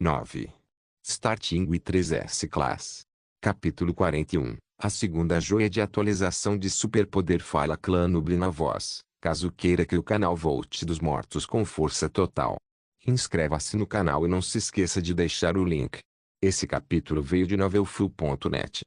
9. Starting with 3S Class. Capítulo 41. A segunda joia de atualização de superpoder. Fala Clã Noob na voz, caso queira que o canal volte dos mortos com força total. Inscreva-se no canal e não se esqueça de deixar o link. Esse capítulo veio de novelfull.net.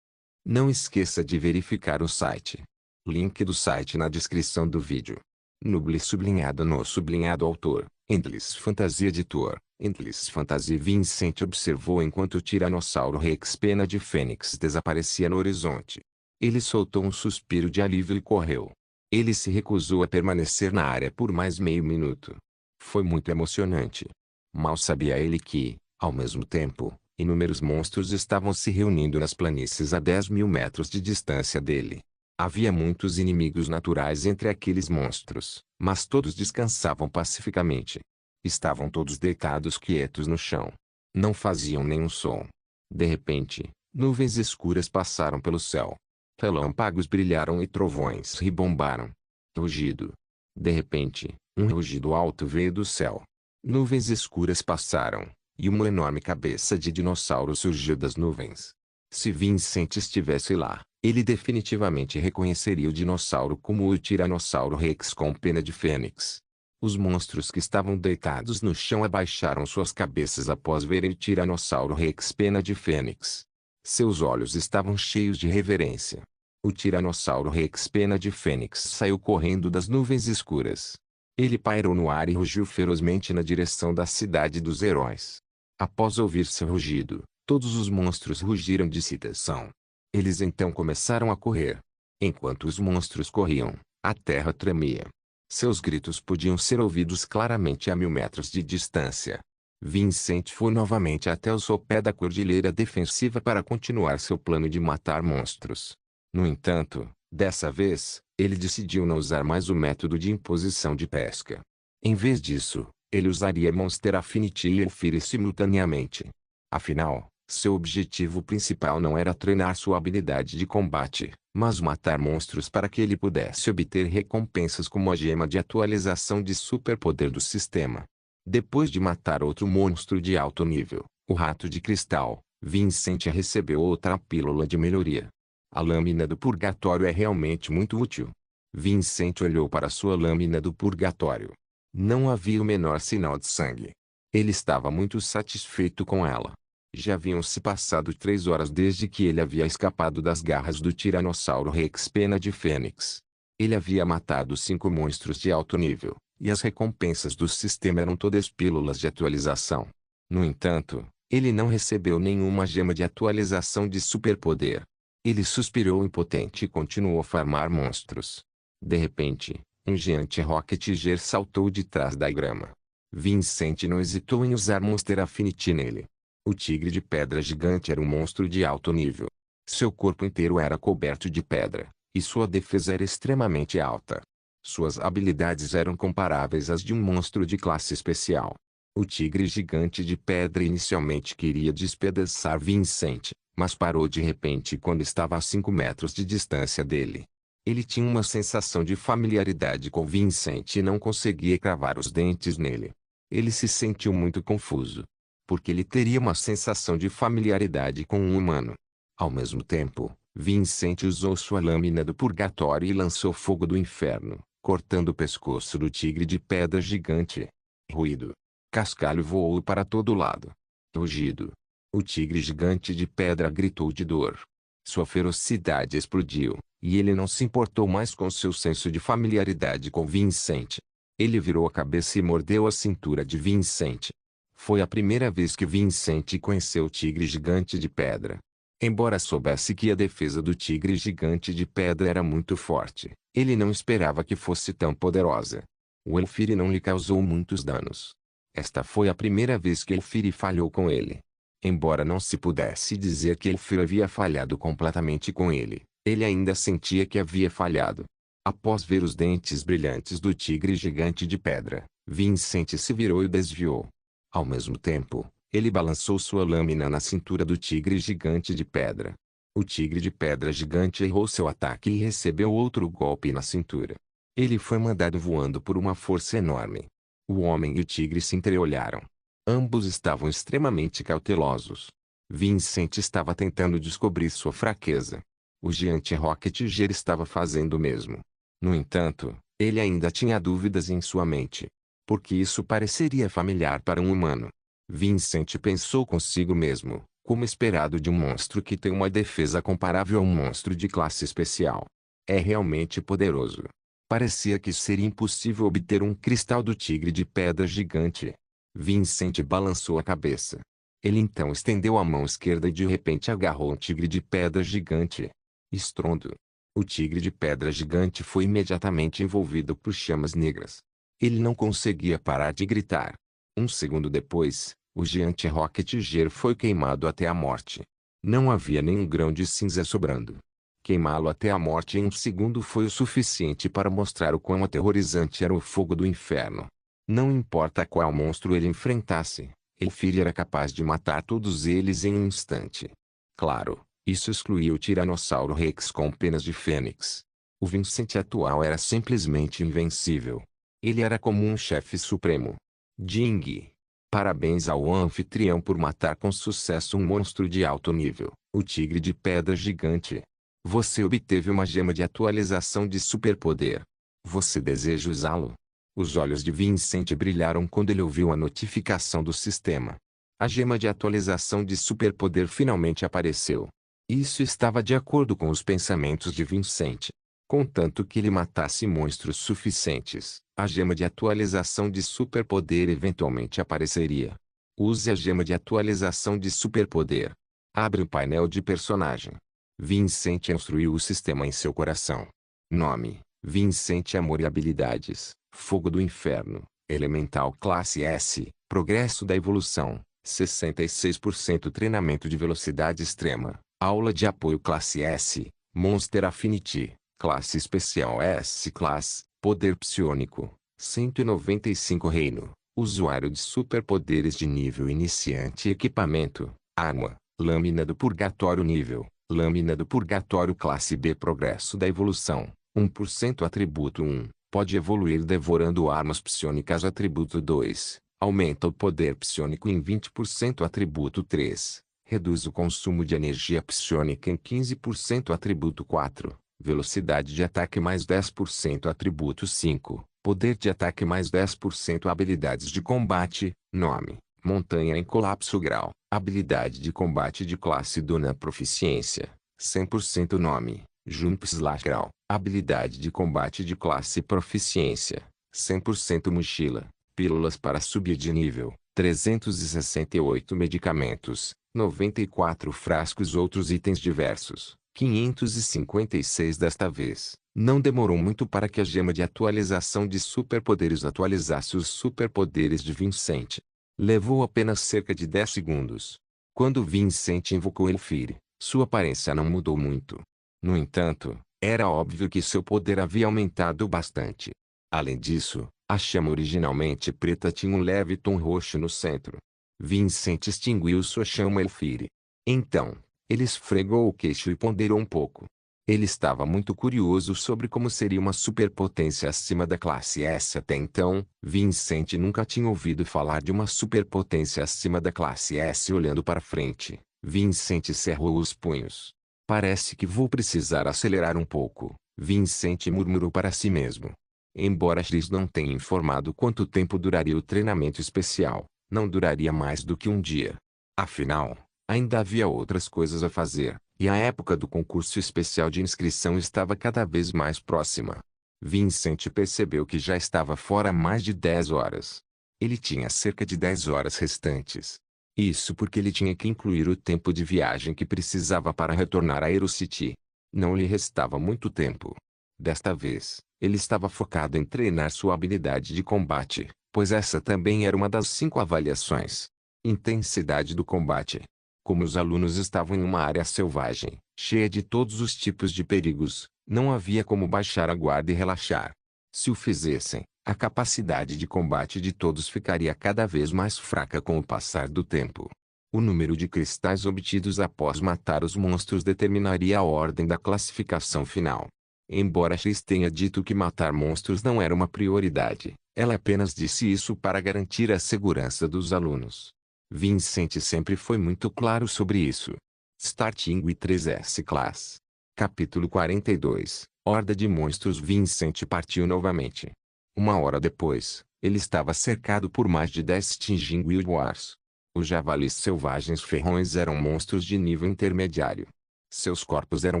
Não esqueça de verificar o site. Link do site na descrição do vídeo. Noob sublinhado no sublinhado autor, Endless Fantasy Editor, Endless Fantasy. Vincent observou enquanto o Tiranossauro Rex Pena de Fênix desaparecia no horizonte. Ele soltou um suspiro de alívio e correu. Ele se recusou a permanecer na área por mais meio minuto. Foi muito emocionante. Mal sabia ele que, ao mesmo tempo, inúmeros monstros estavam se reunindo nas planícies a 10.000 metros de distância dele. Havia muitos inimigos naturais entre aqueles monstros, mas todos descansavam pacificamente. Estavam todos deitados quietos no chão. Não faziam nenhum som. De repente, nuvens escuras passaram pelo céu. Relâmpagos brilharam e trovões ribombaram. Rugido. De repente, um rugido alto veio do céu. Nuvens escuras passaram, e uma enorme cabeça de dinossauro surgiu das nuvens. Se Vincent estivesse lá, ele definitivamente reconheceria o dinossauro como o Tiranossauro Rex com pena de fênix. Os monstros que estavam deitados no chão abaixaram suas cabeças após verem o Tiranossauro Rex Pena de Fênix. Seus olhos estavam cheios de reverência. O Tiranossauro Rex Pena de Fênix saiu correndo das nuvens escuras. Ele pairou no ar e rugiu ferozmente na direção da cidade dos heróis. Após ouvir seu rugido, todos os monstros rugiram de excitação. Eles então começaram a correr. Enquanto os monstros corriam, a terra tremia. Seus gritos podiam ser ouvidos claramente a 1.000 metros de distância. Vincent foi novamente até o sopé da cordilheira defensiva para continuar seu plano de matar monstros. No entanto, dessa vez, ele decidiu não usar mais o método de imposição de pesca. Em vez disso, ele usaria Monster Affinity e Elfire simultaneamente. Afinal, seu objetivo principal não era treinar sua habilidade de combate, mas matar monstros para que ele pudesse obter recompensas como a gema de atualização de superpoder do sistema. Depois de matar outro monstro de alto nível, o Rato de Cristal, Vincent recebeu outra pílula de melhoria. A lâmina do purgatório é realmente muito útil. Vincent olhou para sua lâmina do purgatório. Não havia o menor sinal de sangue. Ele estava muito satisfeito com ela. Já haviam se passado 3 horas desde que ele havia escapado das garras do Tiranossauro Rex Pena de Fênix. Ele havia matado 5 monstros de alto nível, e as recompensas do sistema eram todas pílulas de atualização. No entanto, ele não recebeu nenhuma gema de atualização de superpoder. Ele suspirou impotente e continuou a farmar monstros. De repente, um gigante Rocketeer saltou de trás da grama. Vincent não hesitou em usar Monster Affinity nele. O tigre de pedra gigante era um monstro de alto nível. Seu corpo inteiro era coberto de pedra, e sua defesa era extremamente alta. Suas habilidades eram comparáveis às de um monstro de classe especial. O tigre gigante de pedra inicialmente queria despedaçar Vincent, mas parou de repente quando estava a 5 metros de distância dele. Ele tinha uma sensação de familiaridade com Vincent e não conseguia cravar os dentes nele. Ele se sentiu muito confuso. Porque ele teria uma sensação de familiaridade com um humano. Ao mesmo tempo, Vincent usou sua lâmina do purgatório e lançou fogo do inferno, cortando o pescoço do tigre de pedra gigante. Ruído. Cascalho voou para todo lado. Rugido. O tigre gigante de pedra gritou de dor. Sua ferocidade explodiu, e ele não se importou mais com seu senso de familiaridade com Vincent. Ele virou a cabeça e mordeu a cintura de Vincent. Foi a primeira vez que Vincent conheceu o tigre gigante de pedra. Embora soubesse que a defesa do tigre gigante de pedra era muito forte, ele não esperava que fosse tão poderosa. O Elfire não lhe causou muitos danos. Esta foi a primeira vez que Elfire falhou com ele. Embora não se pudesse dizer que Elfire havia falhado completamente com ele, ele ainda sentia que havia falhado. Após ver os dentes brilhantes do tigre gigante de pedra, Vincent se virou e desviou. Ao mesmo tempo, ele balançou sua lâmina na cintura do tigre gigante de pedra. O tigre de pedra gigante errou seu ataque e recebeu outro golpe na cintura. Ele foi mandado voando por uma força enorme. O homem e o tigre se entreolharam. Ambos estavam extremamente cautelosos. Vincent estava tentando descobrir sua fraqueza. O gigante Rocketeer estava fazendo o mesmo. No entanto, ele ainda tinha dúvidas em sua mente. Porque isso pareceria familiar para um humano. Vincent pensou consigo mesmo, como esperado de um monstro que tem uma defesa comparável a um monstro de classe especial. É realmente poderoso. Parecia que seria impossível obter um cristal do tigre de pedra gigante. Vincent balançou a cabeça. Ele então estendeu a mão esquerda e de repente agarrou um tigre de pedra gigante. Estrondo. O tigre de pedra gigante foi imediatamente envolvido por chamas negras. Ele não conseguia parar de gritar. Um segundo depois, o gigante Rocketeer foi queimado até a morte. Não havia nenhum grão de cinza sobrando. Queimá-lo até a morte em um segundo foi o suficiente para mostrar o quão aterrorizante era o fogo do inferno. Não importa qual monstro ele enfrentasse, Elfir era capaz de matar todos eles em um instante. Claro, isso excluía o Tiranossauro Rex com penas de fênix. O Vincent atual era simplesmente invencível. Ele era como um chefe supremo. Ding! Parabéns ao anfitrião por matar com sucesso um monstro de alto nível, o tigre de pedra gigante. Você obteve uma gema de atualização de superpoder. Você deseja usá-lo? Os olhos de Vincent brilharam quando ele ouviu a notificação do sistema. A gema de atualização de superpoder finalmente apareceu. Isso estava de acordo com os pensamentos de Vincent. Contanto que ele matasse monstros suficientes, a gema de atualização de superpoder eventualmente apareceria. Use a gema de atualização de superpoder. Abre o painel de personagem. Vincent instruiu o sistema em seu coração. Nome: Vincent Amor e habilidades: Fogo do Inferno, Elemental classe S, Progresso da Evolução, 66% Treinamento de Velocidade Extrema, Aula de Apoio classe S, Monster Affinity, Classe Especial S-Class, Poder Psionico, 195 Reino, Usuário de Superpoderes de Nível Iniciante Equipamento, Arma, Lâmina do Purgatório Nível, Lâmina do Purgatório Classe B Progresso da Evolução, 1% Atributo 1, pode evoluir devorando armas psionicas Atributo 2, aumenta o poder psionico em 20% Atributo 3, reduz o consumo de energia psionica em 15% Atributo 4, velocidade de ataque mais 10% Atributo 5, poder de ataque mais 10% Habilidades de combate, nome: Montanha em Colapso Grau, habilidade de combate de classe Duna Proficiência, 100% nome: Jump/Grau, habilidade de combate de classe Proficiência, 100% Mochila, pílulas para subir de nível, 368 medicamentos, 94 frascos outros itens diversos, 556 desta vez. Não demorou muito para que a gema de atualização de superpoderes atualizasse os superpoderes de Vincent. Levou apenas cerca de 10 segundos. Quando Vincent invocou Elfir, sua aparência não mudou muito. No entanto, era óbvio que seu poder havia aumentado bastante. Além disso, a chama originalmente preta tinha um leve tom roxo no centro. Vincent extinguiu sua chama Elfir. Então, ele esfregou o queixo e ponderou um pouco. Ele estava muito curioso sobre como seria uma superpotência acima da classe S até então. Vincent nunca tinha ouvido falar de uma superpotência acima da classe S. Olhando para frente, Vincent cerrou os punhos. Parece que vou precisar acelerar um pouco, Vincent murmurou para si mesmo. Embora Chris não tenha informado quanto tempo duraria o treinamento especial, não duraria mais do que um dia. Afinal, ainda havia outras coisas a fazer, e a época do concurso especial de inscrição estava cada vez mais próxima. Vincent percebeu que já estava fora há mais de 10 horas. Ele tinha cerca de 10 horas restantes. Isso porque ele tinha que incluir o tempo de viagem que precisava para retornar a Aerocity. Não lhe restava muito tempo. Desta vez, ele estava focado em treinar sua habilidade de combate, pois essa também era uma das 5 avaliações. Intensidade do combate. Como os alunos estavam em uma área selvagem, cheia de todos os tipos de perigos, não havia como baixar a guarda e relaxar. Se o fizessem, a capacidade de combate de todos ficaria cada vez mais fraca com o passar do tempo. O número de cristais obtidos após matar os monstros determinaria a ordem da classificação final. Embora Chris tenha dito que matar monstros não era uma prioridade, Ela apenas disse isso para garantir a segurança dos alunos. Vincent sempre foi muito claro sobre isso. Starting with 3S Class. Capítulo 42. Horda de monstros. Vincent partiu novamente. Uma hora depois, ele estava cercado por mais de 10 Stinging Wild Wars. Os javalis selvagens ferrões eram monstros de nível intermediário. Seus corpos eram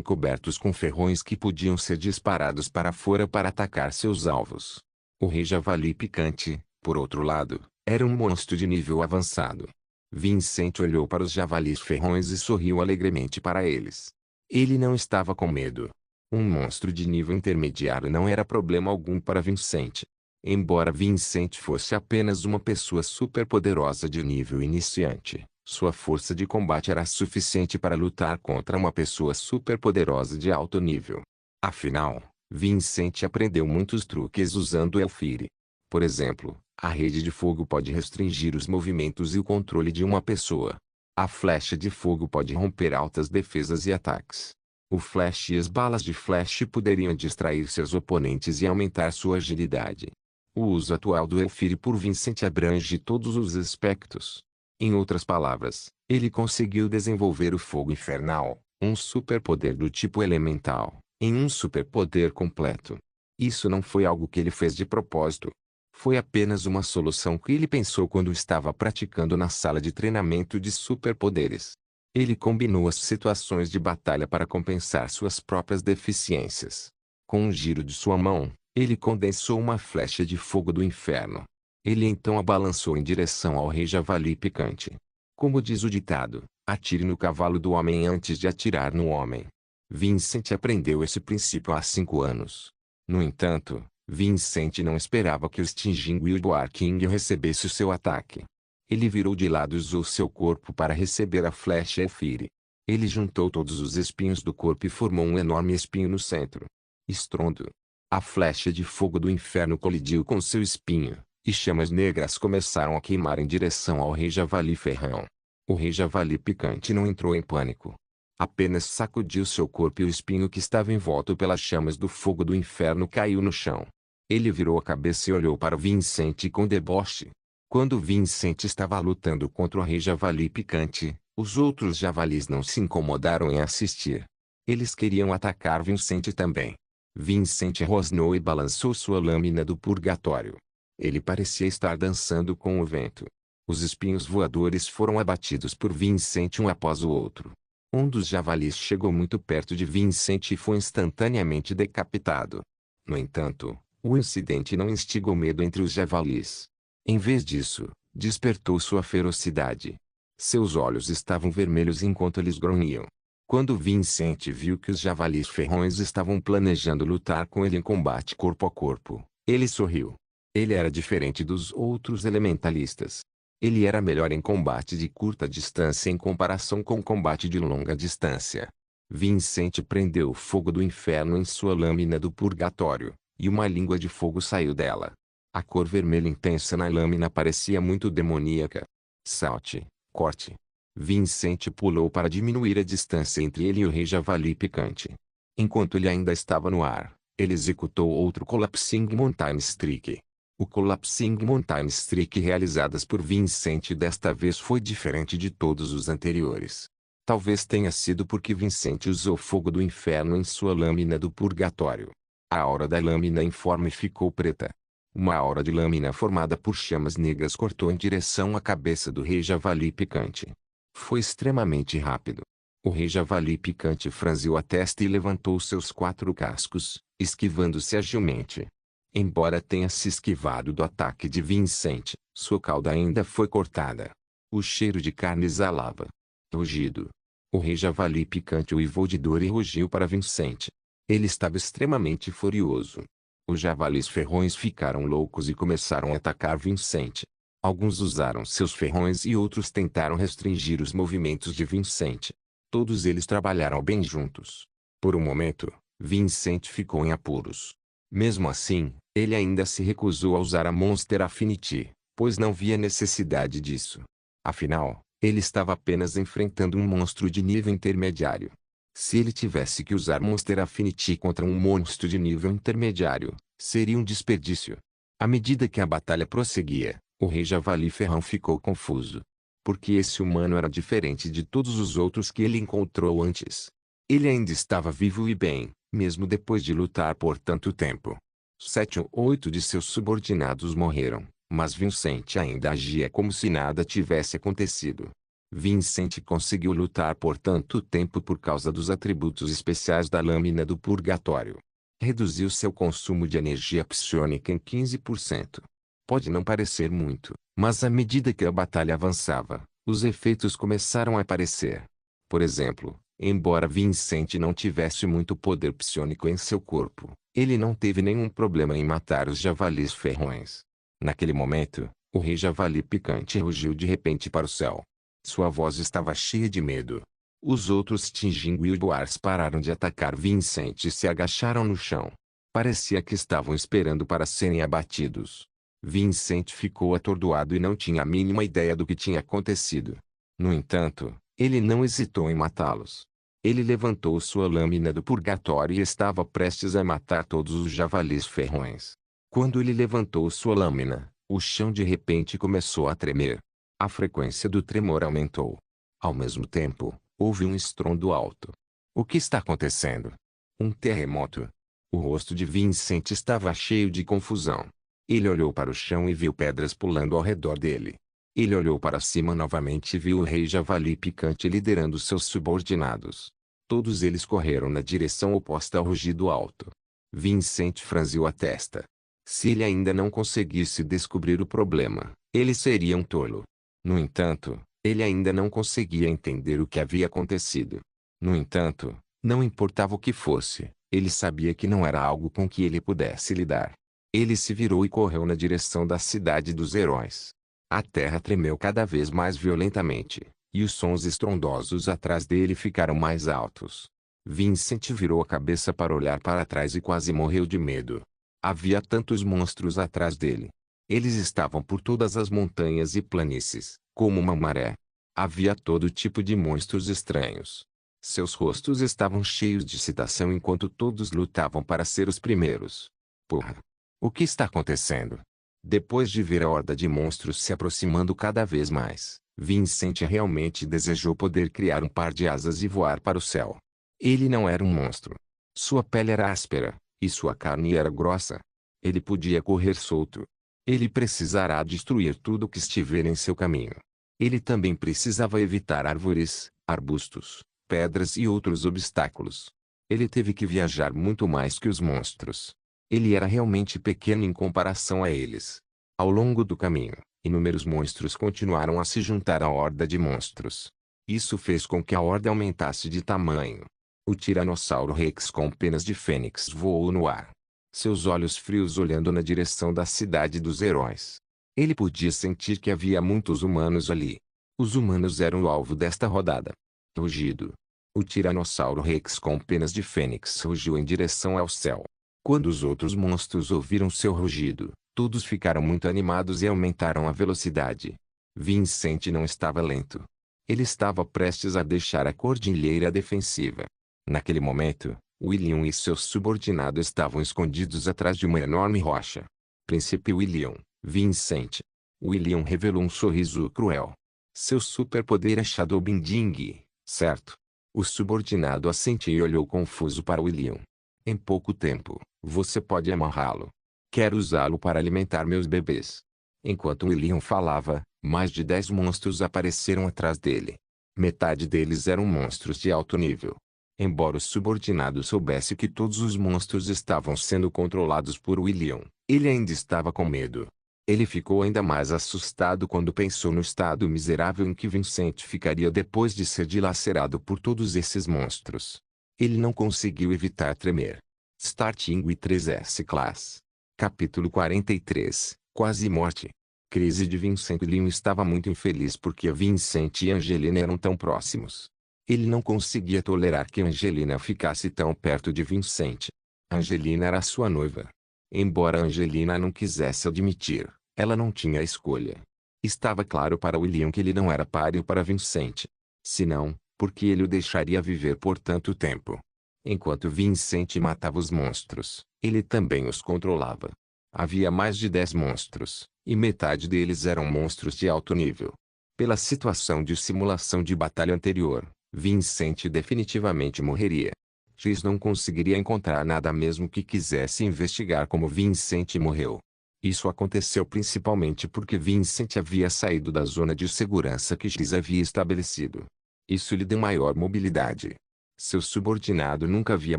cobertos com ferrões que podiam ser disparados para fora para atacar seus alvos. O rei javali picante, por outro lado, era um monstro de nível avançado. Vincent olhou para os javalis ferrões e sorriu alegremente para eles. Ele não estava com medo. Um monstro de nível intermediário não era problema algum para Vincent. Embora Vincent fosse apenas uma pessoa superpoderosa de nível iniciante, sua força de combate era suficiente para lutar contra uma pessoa superpoderosa de alto nível. Afinal, Vincent aprendeu muitos truques usando Elfire. Por exemplo, a rede de fogo pode restringir os movimentos e o controle de uma pessoa. A flecha de fogo pode romper altas defesas e ataques. O flash e as balas de flash poderiam distrair seus oponentes e aumentar sua agilidade. O uso atual do Elfire por Vincent abrange todos os aspectos. Em outras palavras, ele conseguiu desenvolver o fogo infernal, um superpoder do tipo elemental, em um superpoder completo. Isso não foi algo que ele fez de propósito. Foi apenas uma solução que ele pensou quando estava praticando na sala de treinamento de superpoderes. Ele combinou as situações de batalha para compensar suas próprias deficiências. Com um giro de sua mão, ele condensou uma flecha de fogo do inferno. Ele então a balançou em direção ao rei javali picante. Como diz o ditado, atire no cavalo do homem antes de atirar no homem. Vincent aprendeu esse princípio há 5 anos. No entanto, Vincent não esperava que o Stinging Wild War King recebesse o seu ataque. Ele virou de lado e usou seu corpo para receber a flecha Elfire. Ele juntou todos os espinhos do corpo e formou um enorme espinho no centro. Estrondo. A flecha de fogo do inferno colidiu com seu espinho, e chamas negras começaram a queimar em direção ao rei javali ferrão. O rei javali picante não entrou em pânico. Apenas sacudiu seu corpo e o espinho que estava envolto pelas chamas do fogo do inferno caiu no chão. Ele virou a cabeça e olhou para Vincent com deboche. Quando Vincent estava lutando contra o rei javali picante, os outros javalis não se incomodaram em assistir. Eles queriam atacar Vincent também. Vincent rosnou e balançou sua lâmina do purgatório. Ele parecia estar dançando com o vento. Os espinhos voadores foram abatidos por Vincent um após o outro. Um dos javalis chegou muito perto de Vincent e foi instantaneamente decapitado. No entanto, o incidente não instigou medo entre os javalis. Em vez disso, despertou sua ferocidade. Seus olhos estavam vermelhos enquanto eles grunhiam. Quando Vincent viu que os javalis ferrões estavam planejando lutar com ele em combate corpo a corpo, ele sorriu. Ele era diferente dos outros elementalistas. Ele era melhor em combate de curta distância em comparação com combate de longa distância. Vincent prendeu o fogo do inferno em sua lâmina do purgatório, e uma língua de fogo saiu dela. A cor vermelha intensa na lâmina parecia muito demoníaca. Salte, corte. Vincent pulou para diminuir a distância entre ele e o rei javali picante. Enquanto ele ainda estava no ar, ele executou outro Collapsing Mountain Streak. O Collapsing Mountain Streak realizadas por Vincent desta vez foi diferente de todos os anteriores. Talvez tenha sido porque Vincent usou fogo do inferno em sua lâmina do purgatório. A aura da lâmina informe ficou preta. Uma aura de lâmina formada por chamas negras cortou em direção à cabeça do rei javali picante. Foi extremamente rápido. O rei javali picante franziu a testa e levantou seus 4 cascos, esquivando-se agilmente. Embora tenha se esquivado do ataque de Vincent, sua cauda ainda foi cortada. O cheiro de carne exalava. Rugido. O rei javali picante uivou de dor e rugiu para Vincent. Ele estava extremamente furioso. Os javalis ferrões ficaram loucos e começaram a atacar Vincent. Alguns usaram seus ferrões e outros tentaram restringir os movimentos de Vincent. Todos eles trabalharam bem juntos. Por um momento, Vincent ficou em apuros. Mesmo assim, ele ainda se recusou a usar a Monster Affinity, pois não via necessidade disso. Afinal, ele estava apenas enfrentando um monstro de nível intermediário. Se ele tivesse que usar Monster Affinity contra um monstro de nível intermediário, seria um desperdício. À medida que a batalha prosseguia, o rei Javali Ferrão ficou confuso. Porque esse humano era diferente de todos os outros que ele encontrou antes. Ele ainda estava vivo e bem, mesmo depois de lutar por tanto tempo. 7 ou 8 de seus subordinados morreram, mas Vincent ainda agia como se nada tivesse acontecido. Vincent conseguiu lutar por tanto tempo por causa dos atributos especiais da lâmina do purgatório. Reduziu seu consumo de energia psiônica em 15%. Pode não parecer muito, mas à medida que a batalha avançava, os efeitos começaram a aparecer. Por exemplo, embora Vincent não tivesse muito poder psiônico em seu corpo, ele não teve nenhum problema em matar os javalis ferrões. Naquele momento, o rei javali picante rugiu de repente para o céu. Sua voz estava cheia de medo. Os outros Tinjingo e Ubuars pararam de atacar Vincent e se agacharam no chão. Parecia que estavam esperando para serem abatidos. Vincent ficou atordoado e não tinha a mínima ideia do que tinha acontecido. No entanto, ele não hesitou em matá-los. Ele levantou sua lâmina do purgatório e estava prestes a matar todos os javalis ferrões. Quando ele levantou sua lâmina, o chão de repente começou a tremer. A frequência do tremor aumentou. Ao mesmo tempo, houve um estrondo alto. O que está acontecendo? Um terremoto. O rosto de Vincent estava cheio de confusão. Ele olhou para o chão e viu pedras pulando ao redor dele. Ele olhou para cima novamente e viu o rei Javali Picante liderando seus subordinados. Todos eles correram na direção oposta ao rugido alto. Vincent franziu a testa. Se ele ainda não conseguisse descobrir o problema, ele seria um tolo. No entanto, ele ainda não conseguia entender o que havia acontecido. No entanto, não importava o que fosse, ele sabia que não era algo com que ele pudesse lidar. Ele se virou e correu na direção da cidade dos heróis. A terra tremeu cada vez mais violentamente, e os sons estrondosos atrás dele ficaram mais altos. Vincent virou a cabeça para olhar para trás e quase morreu de medo. Havia tantos monstros atrás dele. Eles estavam por todas as montanhas e planícies, como uma maré. Havia todo tipo de monstros estranhos. Seus rostos estavam cheios de excitação enquanto todos lutavam para ser os primeiros. Porra! O que está acontecendo? Depois de ver a horda de monstros se aproximando cada vez mais, Vincent realmente desejou poder criar um par de asas e voar para o céu. Ele não era um monstro. Sua pele era áspera, e sua carne era grossa. Ele podia correr solto. Ele precisará destruir tudo que estiver em seu caminho. Ele também precisava evitar árvores, arbustos, pedras e outros obstáculos. Ele teve que viajar muito mais que os monstros. Ele era realmente pequeno em comparação a eles. Ao longo do caminho, inúmeros monstros continuaram a se juntar à horda de monstros. Isso fez com que a horda aumentasse de tamanho. O Tiranossauro Rex com penas de fênix voou no ar. Seus olhos frios olhando na direção da cidade dos heróis. Ele podia sentir que havia muitos humanos ali. Os humanos eram o alvo desta rodada. Rugido. O Tiranossauro Rex com penas de fênix rugiu em direção ao céu. Quando os outros monstros ouviram seu rugido, todos ficaram muito animados e aumentaram a velocidade. Vincent não estava lento. Ele estava prestes a deixar a cordilheira defensiva. Naquele momento, William e seus subordinados estavam escondidos atrás de uma enorme rocha. Príncipe William, Vincent. William revelou um sorriso cruel. Seu superpoder é Shadow Binding, certo? O subordinado assentiu e olhou confuso para William. Em pouco tempo, você pode amarrá-lo. Quero usá-lo para alimentar meus bebês. Enquanto William falava, mais de 10 monstros apareceram atrás dele. Metade deles eram monstros de alto nível. Embora o subordinado soubesse que todos os monstros estavam sendo controlados por William, ele ainda estava com medo. Ele ficou ainda mais assustado quando pensou no estado miserável em que Vincent ficaria depois de ser dilacerado por todos esses monstros. Ele não conseguiu evitar tremer. Starting with 3S Class. Capítulo 43. Quase morte. Crise de Vincent. Leon estava muito infeliz porque Vincent e Angelina eram tão próximos. Ele não conseguia tolerar que Angelina ficasse tão perto de Vincent. Angelina era sua noiva. Embora Angelina não quisesse admitir, ela não tinha escolha. Estava claro para William que ele não era páreo para Vincent. Se não, porque ele o deixaria viver por tanto tempo. Enquanto Vincent matava os monstros, ele também os controlava. Havia mais de 10 monstros, e metade deles eram monstros de alto nível. Pela situação de simulação de batalha anterior, Vincent definitivamente morreria. X não conseguiria encontrar nada mesmo que quisesse investigar como Vincent morreu. Isso aconteceu principalmente porque Vincent havia saído da zona de segurança que X havia estabelecido. Isso lhe deu maior mobilidade. Seu subordinado nunca havia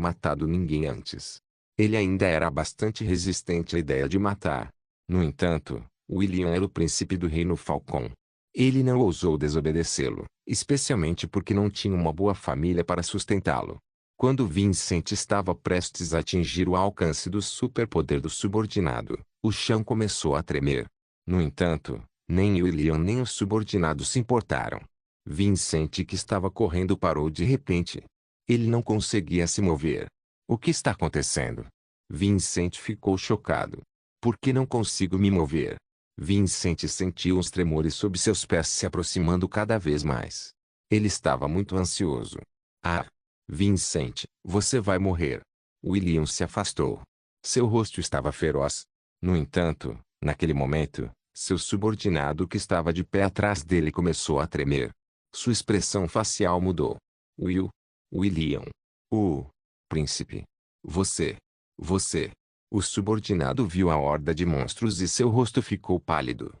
matado ninguém antes. Ele ainda era bastante resistente à ideia de matar. No entanto, William era o príncipe do reino Falcon. Ele não ousou desobedecê-lo, especialmente porque não tinha uma boa família para sustentá-lo. Quando Vincent estava prestes a atingir o alcance do superpoder do subordinado, o chão começou a tremer. No entanto, nem William nem o subordinado se importaram. Vincent, que estava correndo, parou de repente. Ele não conseguia se mover. O que está acontecendo? Vincent ficou chocado. Por que não consigo me mover? Vincent sentiu os tremores sob seus pés se aproximando cada vez mais. Ele estava muito ansioso. Ah! Vincent, você vai morrer. William se afastou. Seu rosto estava feroz. No entanto, naquele momento, seu subordinado que estava de pé atrás dele começou a tremer. Sua expressão facial mudou. William. Príncipe. Você. O subordinado viu a horda de monstros e seu rosto ficou pálido.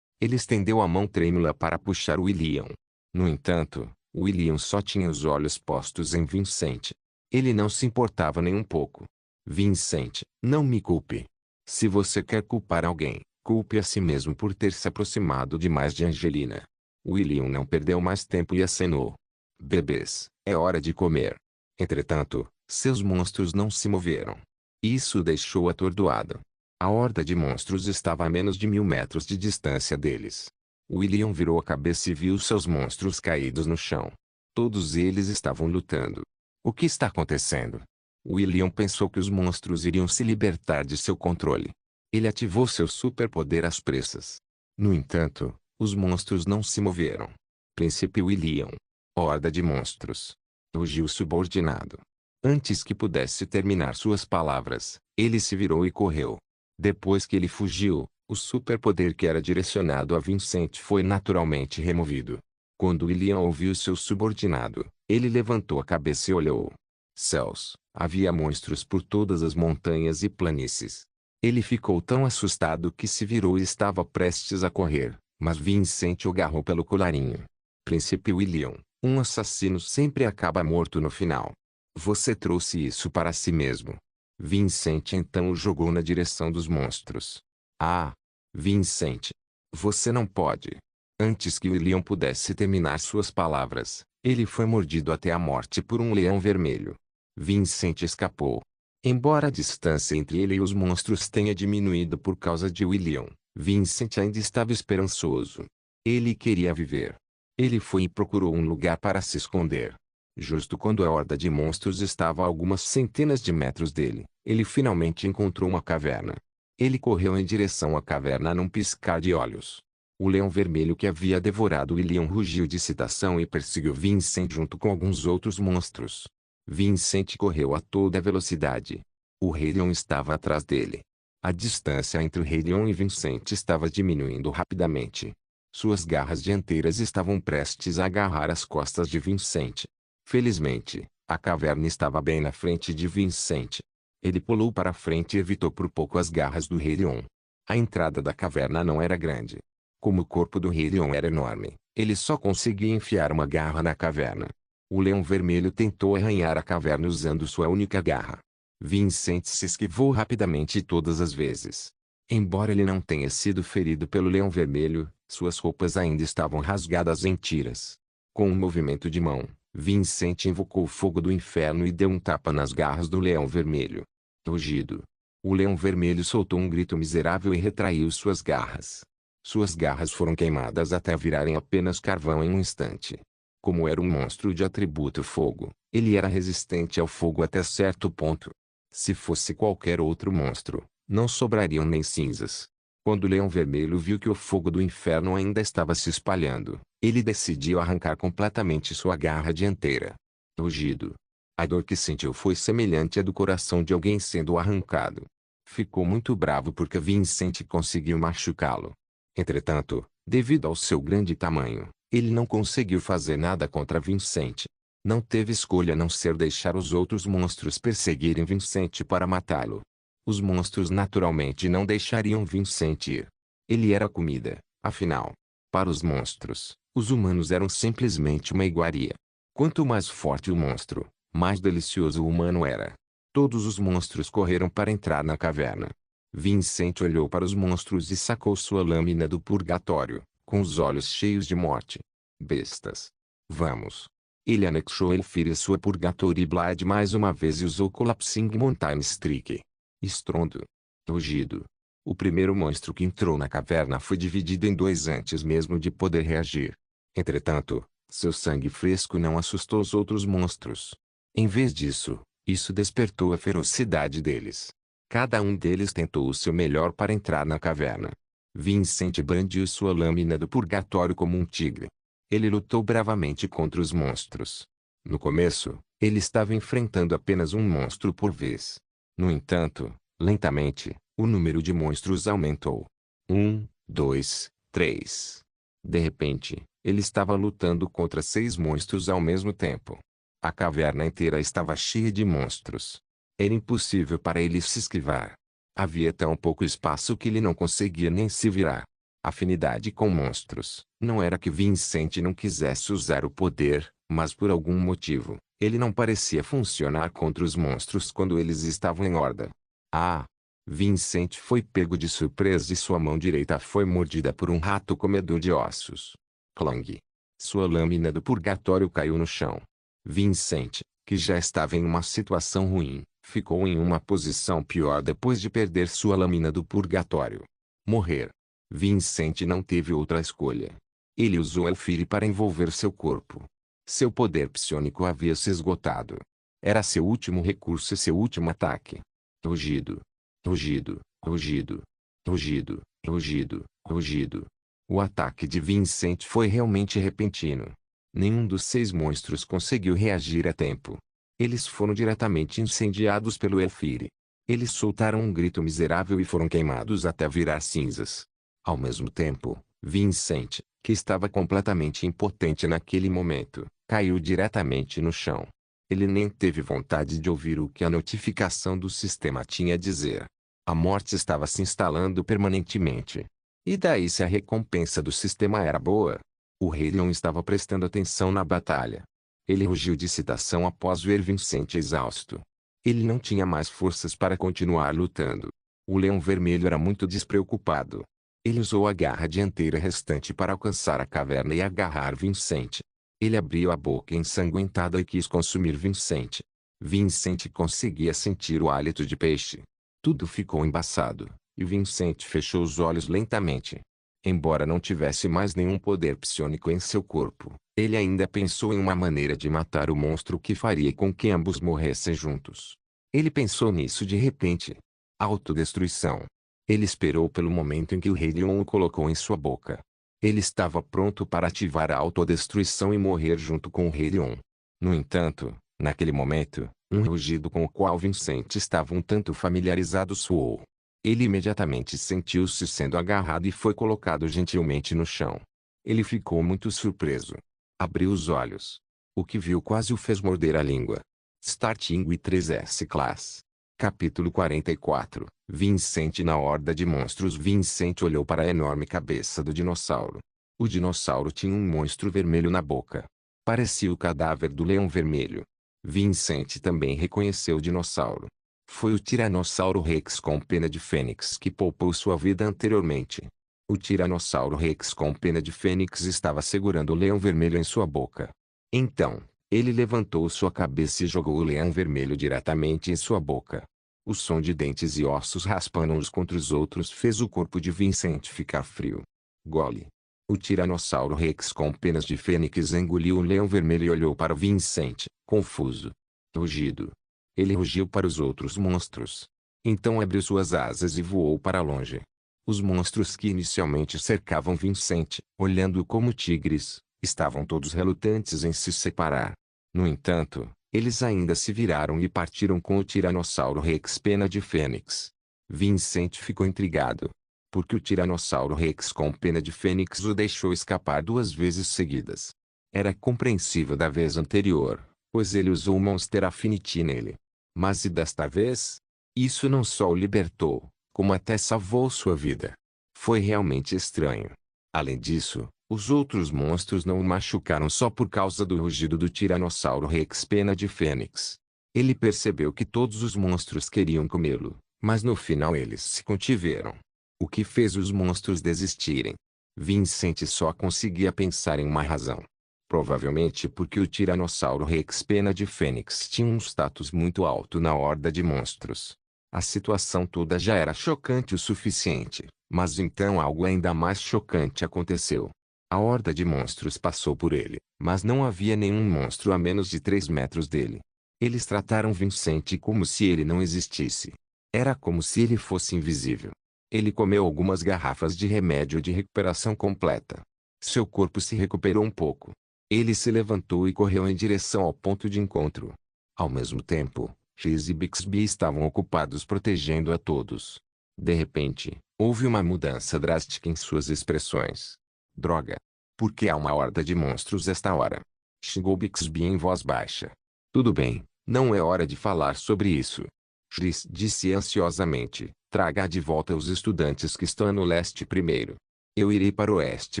Ele estendeu a mão trêmula para puxar William. No entanto, William só tinha os olhos postos em Vincent. Ele não se importava nem um pouco. Vincent, não me culpe. Se você quer culpar alguém, culpe a si mesmo por ter se aproximado demais de Angelina. William não perdeu mais tempo e acenou. Bebês, é hora de comer. Entretanto, seus monstros não se moveram. Isso o deixou atordoado. A horda de monstros estava a menos de 1000 metros de distância deles. William virou a cabeça e viu seus monstros caídos no chão. Todos eles estavam lutando. O que está acontecendo? William pensou que os monstros iriam se libertar de seu controle. Ele ativou seu superpoder às pressas. No entanto, os monstros não se moveram. Príncipe William. Horda de monstros. Rugiu o subordinado. Antes que pudesse terminar suas palavras, ele se virou e correu. Depois que ele fugiu, o superpoder que era direcionado a Vincent foi naturalmente removido. Quando William ouviu seu subordinado, ele levantou a cabeça e olhou. Céus, havia monstros por todas as montanhas e planícies. Ele ficou tão assustado que se virou e estava prestes a correr, mas Vincent o agarrou pelo colarinho. Príncipe William, um assassino sempre acaba morto no final. Você trouxe isso para si mesmo. Vincent então o jogou na direção dos monstros. Ah! Vincent! Você não pode. Antes que William pudesse terminar suas palavras, ele foi mordido até a morte por um leão vermelho. Vincent escapou. Embora a distância entre ele e os monstros tenha diminuído por causa de William, Vincent ainda estava esperançoso. Ele queria viver. Ele foi e procurou um lugar para se esconder. Justo quando a horda de monstros estava a algumas centenas de metros dele, ele finalmente encontrou uma caverna. Ele correu em direção à caverna num piscar de olhos. O leão vermelho que havia devorado William rugiu de excitação e perseguiu Vincent junto com alguns outros monstros. Vincent correu a toda velocidade. O Rei Leão estava atrás dele. A distância entre o Rei Leão e Vincent estava diminuindo rapidamente. Suas garras dianteiras estavam prestes a agarrar as costas de Vincent. Felizmente, a caverna estava bem na frente de Vincent. Ele pulou para frente e evitou por pouco as garras do Rei Leão. A entrada da caverna não era grande. Como o corpo do Rei Leão era enorme, ele só conseguia enfiar uma garra na caverna. O leão vermelho tentou arranhar a caverna usando sua única garra. Vincent se esquivou rapidamente todas as vezes. Embora ele não tenha sido ferido pelo leão vermelho, suas roupas ainda estavam rasgadas em tiras. Com um movimento de mão, Vincent invocou o fogo do inferno e deu um tapa nas garras do leão vermelho. Rugido. O leão vermelho soltou um grito miserável e retraiu suas garras. Suas garras foram queimadas até virarem apenas carvão em um instante. Como era um monstro de atributo fogo, ele era resistente ao fogo até certo ponto. Se fosse qualquer outro monstro, não sobrariam nem cinzas. Quando o leão vermelho viu que o fogo do inferno ainda estava se espalhando, ele decidiu arrancar completamente sua garra dianteira. Rugido. A dor que sentiu foi semelhante à do coração de alguém sendo arrancado. Ficou muito bravo porque Vincent conseguiu machucá-lo. Entretanto, devido ao seu grande tamanho, ele não conseguiu fazer nada contra Vincent. Não teve escolha a não ser deixar os outros monstros perseguirem Vincent para matá-lo. Os monstros naturalmente não deixariam Vincent ir. Ele era comida, afinal. Para os monstros, os humanos eram simplesmente uma iguaria. Quanto mais forte o monstro, mais delicioso o humano era. Todos os monstros correram para entrar na caverna. Vincent olhou para os monstros e sacou sua lâmina do purgatório, com os olhos cheios de morte. Bestas. Vamos. Ele anexou Elfire à sua Purgatory Blade mais uma vez e usou Collapsing Mountain Streak. Estrondo. Rugido. O primeiro monstro que entrou na caverna foi dividido em dois antes mesmo de poder reagir. Entretanto, seu sangue fresco não assustou os outros monstros. Em vez disso, isso despertou a ferocidade deles. Cada um deles tentou o seu melhor para entrar na caverna. Vincent brandiu sua lâmina do purgatório como um tigre. Ele lutou bravamente contra os monstros. No começo, ele estava enfrentando apenas um monstro por vez. No entanto, lentamente, o número de monstros aumentou. 1, 2, 3. De repente, ele estava lutando contra 6 monstros ao mesmo tempo. A caverna inteira estava cheia de monstros. Era impossível para ele se esquivar. Havia tão pouco espaço que ele não conseguia nem se virar. Afinidade com monstros. Não era que Vincent não quisesse usar o poder, mas por algum motivo, ele não parecia funcionar contra os monstros quando eles estavam em horda. Ah! Vincent foi pego de surpresa e sua mão direita foi mordida por um rato comedor de ossos. Clang! Sua lâmina do purgatório caiu no chão. Vincent, que já estava em uma situação ruim, ficou em uma posição pior depois de perder sua lâmina do purgatório. Morrer. Vincent não teve outra escolha. Ele usou Elfire para envolver seu corpo. Seu poder psionico havia se esgotado. Era seu último recurso e seu último ataque. Rugido. Rugido, rugido. Rugido, rugido, rugido. O ataque de Vincent foi realmente repentino. Nenhum dos 6 monstros conseguiu reagir a tempo. Eles foram diretamente incendiados pelo Elfire. Eles soltaram um grito miserável e foram queimados até virar cinzas. Ao mesmo tempo, Vincent, que estava completamente impotente naquele momento, caiu diretamente no chão. Ele nem teve vontade de ouvir o que a notificação do sistema tinha a dizer. A morte estava se instalando permanentemente. E daí se a recompensa do sistema era boa? O Rei Leão estava prestando atenção na batalha. Ele rugiu de excitação após ver Vincent exausto. Ele não tinha mais forças para continuar lutando. O Leão Vermelho era muito despreocupado. Ele usou a garra dianteira restante para alcançar a caverna e agarrar Vincent. Ele abriu a boca ensanguentada e quis consumir Vincent. Vincent conseguia sentir o hálito de peixe. Tudo ficou embaçado, e Vincent fechou os olhos lentamente. Embora não tivesse mais nenhum poder psionico em seu corpo, ele ainda pensou em uma maneira de matar o monstro que faria com que ambos morressem juntos. Ele pensou nisso de repente. Autodestruição. Ele esperou pelo momento em que o Rei Leão o colocou em sua boca. Ele estava pronto para ativar a autodestruição e morrer junto com o Rei Leão. No entanto, naquele momento, um rugido com o qual Vincent estava um tanto familiarizado soou. Ele imediatamente sentiu-se sendo agarrado e foi colocado gentilmente no chão. Ele ficou muito surpreso. Abriu os olhos. O que viu quase o fez morder a língua. Starting with 3S Class. Capítulo 44. Vincent na horda de monstros. Vincent olhou para a enorme cabeça do dinossauro. O dinossauro tinha um monstro vermelho na boca. Parecia o cadáver do leão vermelho. Vincent também reconheceu o dinossauro. Foi o Tiranossauro Rex com pena de fênix que poupou sua vida anteriormente. O Tiranossauro Rex com pena de fênix estava segurando o leão vermelho em sua boca. Então, ele levantou sua cabeça e jogou o leão vermelho diretamente em sua boca. O som de dentes e ossos raspando uns contra os outros fez o corpo de Vincent ficar frio. Gole. O Tiranossauro Rex com penas de fênix engoliu o leão vermelho e olhou para Vincent, confuso. Rugido. Ele rugiu para os outros monstros. Então abriu suas asas e voou para longe. Os monstros que inicialmente cercavam Vincent, olhando-o como tigres, estavam todos relutantes em se separar. No entanto, eles ainda se viraram e partiram com o Tiranossauro Rex pena de fênix. Vincent ficou intrigado. Porque o Tiranossauro Rex com pena de fênix o deixou escapar 2 vezes seguidas. Era compreensível da vez anterior, pois ele usou o Monster Affinity nele. Mas e desta vez? Isso não só o libertou, como até salvou sua vida. Foi realmente estranho. Além disso, os outros monstros não o machucaram só por causa do rugido do Tiranossauro Rex pena de fênix. Ele percebeu que todos os monstros queriam comê-lo, mas no final eles se contiveram. O que fez os monstros desistirem? Vincent só conseguia pensar em uma razão. Provavelmente porque o Tiranossauro Rex pena de fênix tinha um status muito alto na horda de monstros. A situação toda já era chocante o suficiente, mas então algo ainda mais chocante aconteceu. A horda de monstros passou por ele, mas não havia nenhum monstro a menos de 3 metros dele. Eles trataram Vincent como se ele não existisse. Era como se ele fosse invisível. Ele comeu algumas garrafas de remédio de recuperação completa. Seu corpo se recuperou um pouco. Ele se levantou e correu em direção ao ponto de encontro. Ao mesmo tempo, X e Bixby estavam ocupados protegendo a todos. De repente, houve uma mudança drástica em suas expressões. Droga! Por que há uma horda de monstros esta hora? Xingou Bixby em voz baixa. Tudo bem, não é hora de falar sobre isso. X disse ansiosamente. Traga de volta os estudantes que estão no leste primeiro. Eu irei para o oeste